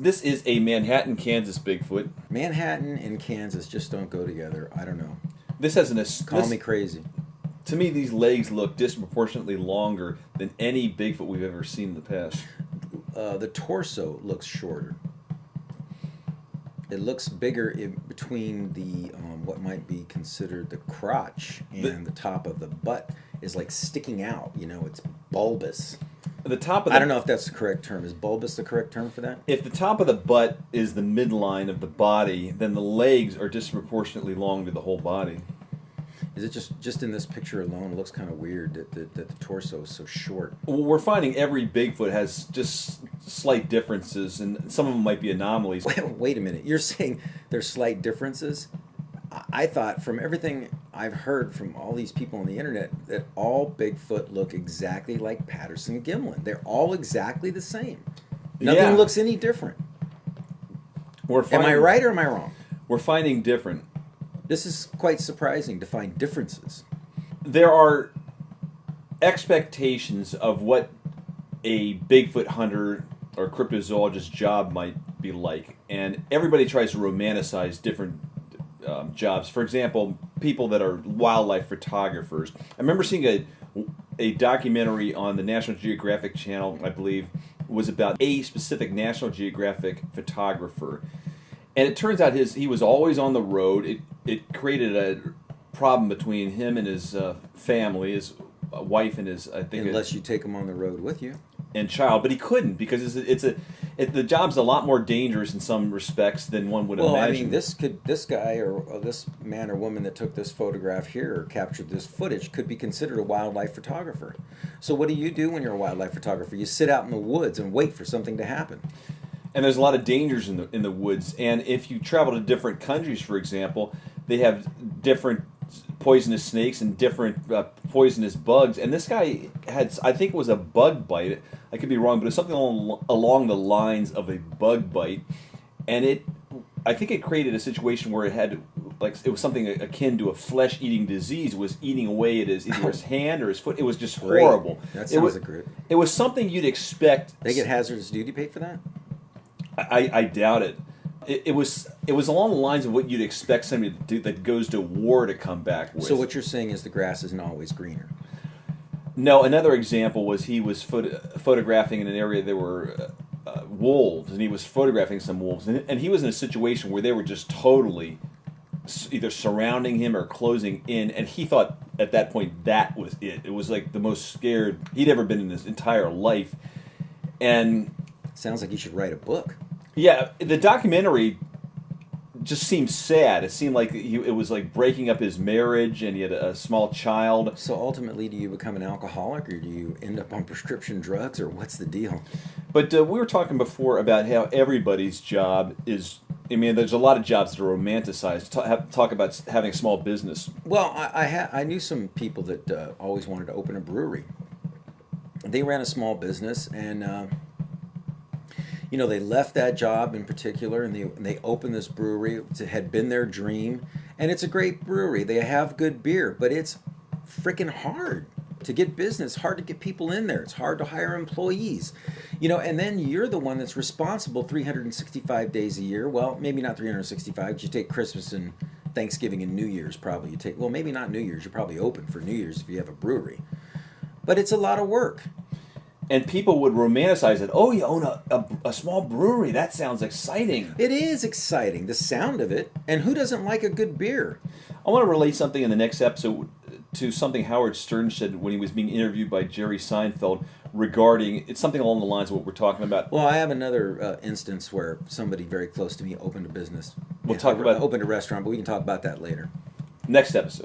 This is a Manhattan, Kansas Bigfoot. Manhattan and Kansas just don't go together. I don't know. This has Call me crazy. To me, these legs look disproportionately longer than any Bigfoot we've ever seen in the past. The torso looks shorter. It looks bigger in between the what might be considered the crotch and the top of the butt is like sticking out. You know, it's bulbous. The top of I don't know if that's the correct term. Is bulbous the correct term for that? If the top of the butt is the midline of the body, then the legs are disproportionately long to the whole body. Is it just in this picture alone? It looks kind of weird that the torso is so short. Well, we're finding every Bigfoot has just slight differences, and some of them might be anomalies. Wait a minute. You're saying there's slight differences? I thought from everything I've heard from all these people on the internet that all Bigfoot look exactly like Patterson-Gimlin. They're all exactly the same. Nothing looks any different. Am I right or am I wrong? We're finding different. This is quite surprising to find differences. There are expectations of what a Bigfoot hunter or cryptozoologist job might be like, and everybody tries to romanticize different jobs. For example, people that are wildlife photographers. I remember seeing a documentary on the National Geographic Channel, I believe, was about a specific National Geographic photographer. And it turns out he was always on the road. It created a problem between him and his family, his wife and his, I think, unless you take him on the road with you, and child. But he couldn't because the job's a lot more dangerous in some respects than one would imagine. Well, I mean, this guy or this man or woman that took this photograph here or captured this footage could be considered a wildlife photographer. So what do you do when you're a wildlife photographer? You sit out in the woods and wait for something to happen. And there's a lot of dangers in the woods. And if you travel to different countries, for example, they have different poisonous snakes and different poisonous bugs. And this guy had, I think it was a bug bite. I could be wrong, but it's something along the lines of a bug bite. And I think it created a situation where it was something akin to a flesh-eating disease. It was eating away at either his hand or his foot. It was just horrible. That sounds great. It was something you'd expect. They get hazardous duty paid for that? I doubt it. It was along the lines of what you'd expect somebody to do that goes to war to come back with. So what you're saying is the grass isn't always greener. No, another example was he was photographing in an area there were wolves, and he was photographing some wolves, and he was in a situation where they were just totally either surrounding him or closing in, and he thought at that point that was it. It was like the most scared he'd ever been in his entire life. And sounds like you should write a book. Yeah, the documentary just seemed sad. It seemed like it was like breaking up his marriage, and he had a small child. So ultimately, do you become an alcoholic, or do you end up on prescription drugs, or what's the deal? But we were talking before about how everybody's job is. I mean, there's a lot of jobs that are romanticized. Talk about having a small business. Well, I knew some people that always wanted to open a brewery. They ran a small business, and they left that job in particular, and they opened this brewery. It had been their dream, and it's a great brewery. They have good beer, but it's freaking hard to get business, hard to get people in there. It's hard to hire employees, and then you're the one that's responsible 365 days a year. Well, maybe not 365, but you take Christmas and Thanksgiving and New Year's probably. Maybe not New Year's. You're probably open for New Year's if you have a brewery. But it's a lot of work. And people would romanticize it. Oh, you own a small brewery. That sounds exciting. It is exciting, the sound of it. And who doesn't like a good beer? I want to relate something in the next episode to something Howard Stern said when he was being interviewed by Jerry Seinfeld regarding, it's something along the lines of what we're talking about. Well, I have another instance where somebody very close to me opened a business. Opened a restaurant, but we can talk about that later. Next episode.